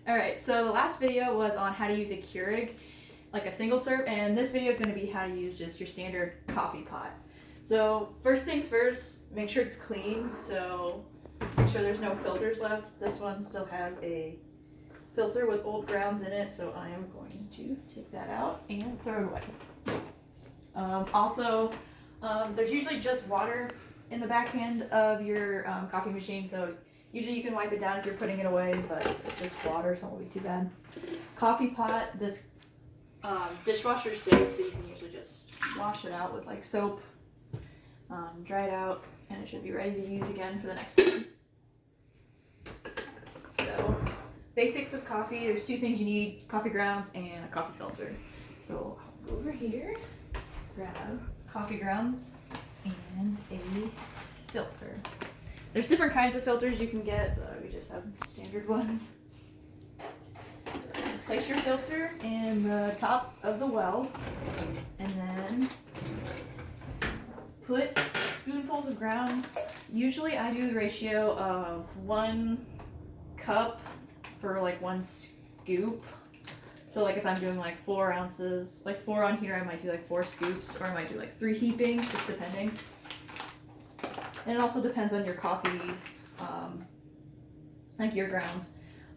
Alright, so the last video was on how to use a Keurig, like a single serve, and this video is going to be how to use just your standard coffee pot. So first things first, make sure it's clean, so make sure there's no filters left. This one still has a filter with old grounds in it, so I am going to take that out and throw it away. There's usually just water in the back end of your coffee machine, so usually you can wipe it down if you're putting it away, but it's just water, so it won't be too bad. Coffee pot, this dishwasher safe, so you can usually just wash it out with like soap, dry it out, and it should be ready to use again for the next time. So, basics of coffee, there's two things you need, coffee grounds and a coffee filter. So I'll go over here, grab coffee grounds and a filter. There's different kinds of filters you can get, but we just have standard ones. So place your filter in the top of the well, and then put spoonfuls of grounds. Usually I do the ratio of 1 cup for like 1 scoop. So like if I'm doing like 4 ounces, like 4 on here, I might do like 4 scoops, or I might do like 3 heaping, just depending. And it also depends on your coffee, like your grounds.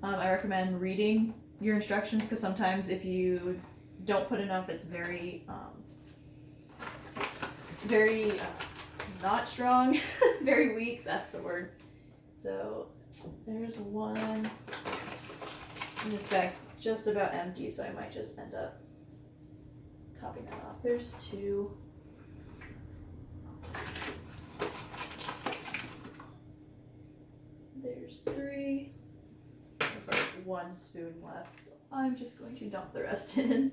I recommend reading your instructions, because sometimes if you don't put enough, it's very not strong, very weak, that's the word. So there's 1, and this bag's just about empty, so I might just end up topping that off. There's 2. There's 3. There's like 1 spoon left. So I'm just going to dump the rest in.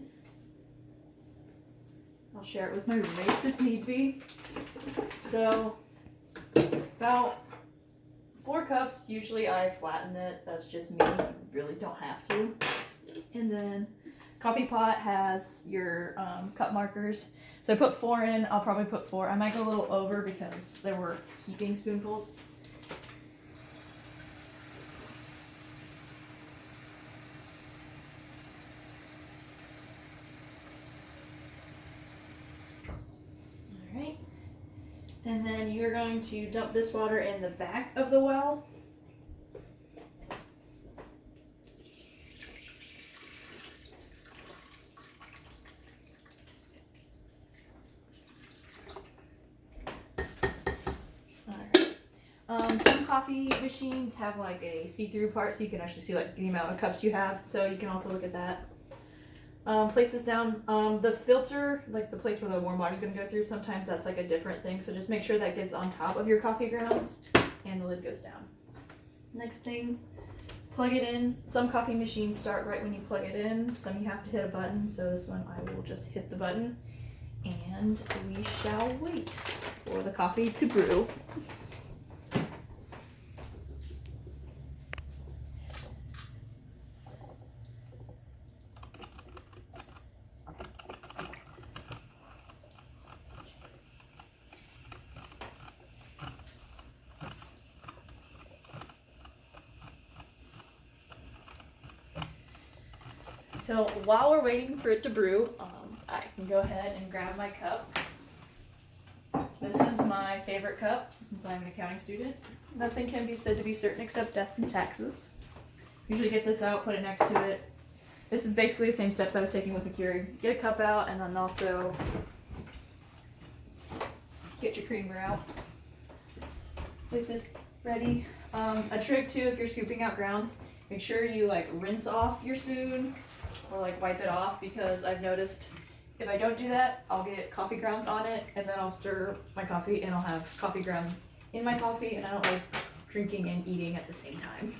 I'll share it with my roommates if need be. So about 4 cups, usually I flatten it. That's just me. You really don't have to. And then coffee pot has your cup markers. So I put 4 in. I'll probably put 4. I might go a little over because there were heaping spoonfuls. Alright. And then you're going to dump this water in the back of the well. Some coffee machines have like a see-through part, so you can actually see like the amount of cups you have, so you can also look at that. Place this down. The filter, like the place where the warm water is going to go through, sometimes that's like a different thing, so just make sure that gets on top of your coffee grounds and the lid goes down. Next thing, plug it in. Some coffee machines start right when you plug it in, some you have to hit a button, so this one I will just hit the button and we shall wait for the coffee to brew. So while we're waiting for it to brew, I can go ahead and grab my cup. This is my favorite cup since I'm an accounting student. Nothing can be said to be certain except death and taxes. Usually get this out, put it next to it. This is basically the same steps I was taking with the Keurig. Get a cup out and then also get your creamer out. With this ready. A trick too, if you're scooping out grounds, make sure you like rinse off your spoon or like wipe it off, because I've noticed if I don't do that, I'll get coffee grounds on it, and then I'll stir my coffee and I'll have coffee grounds in my coffee, and I don't like drinking and eating at the same time.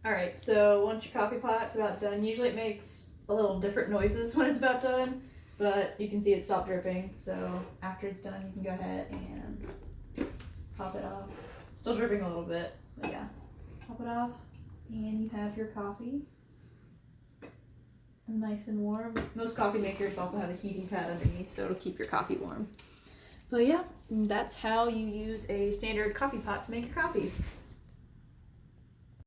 Alright, so once your coffee pot's about done, usually it makes a little different noises when it's about done, but you can see it stopped dripping, so after it's done you can go ahead and pop it off. Still dripping a little bit, but yeah. Pop it off, and you have your coffee. Nice and warm. Most coffee makers also have a heating pad underneath, so it'll keep your coffee warm. But yeah, that's how you use a standard coffee pot to make your coffee.